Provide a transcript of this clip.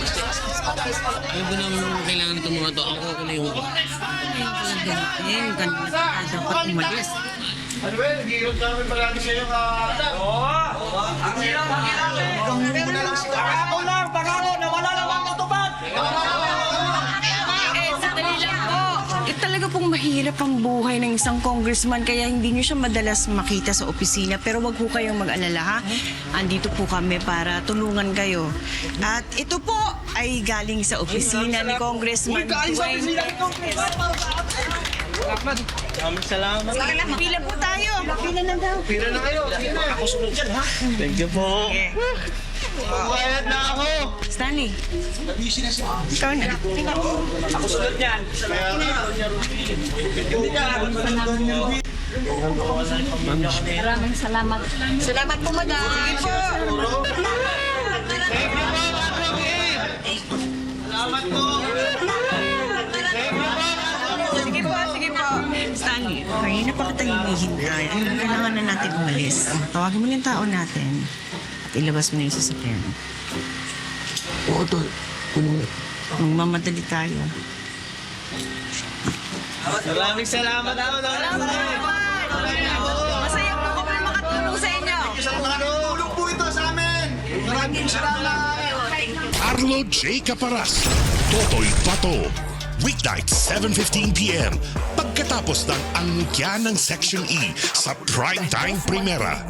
Ano ba nang kailangan itong mga to? Ako na yung... Dapat umalis. Ano ba, nag-iirot namin palagi sa iyo ka... Pangako lang, pangako na wala namang matupad. Sandali lang po. Talaga pong mahirap ang buhay ng isang congressman kaya hindi nyo siya madalas makita sa opisina. Pero wag po kayong mag-alala ha. Andito po kami para tulungan kayo. At ito po ay galing sa opisina ni Congressman. Maraming salamat. Pila po tayo. Pila na daw. Pira na kayo. Ako sunod dyan, ha? Thank you po. Bayad na ako. Stanley. Ikaw na. Ako sunod yan. Maraming salamat. Salamat po, madam. Sige po. Salamat po. Sige po, sige po. Stanley, kanina pa kita hinihintay. Kailangan na natin umalis. Tawagin mo yung tao natin. At ilabas mo na yung sasakyan. Oo, tol. Kunin mo. Magmamadali tayo. Maraming salamat po. Masaya po ako na makatulong sa inyo. Tulong po ito sa amin. Maraming salamat. Arlo J. Caparas, Totoy Pato. Weeknight, 7:15 p.m. Pagkatapos ng angkya ng Section E sa Primetime Primera.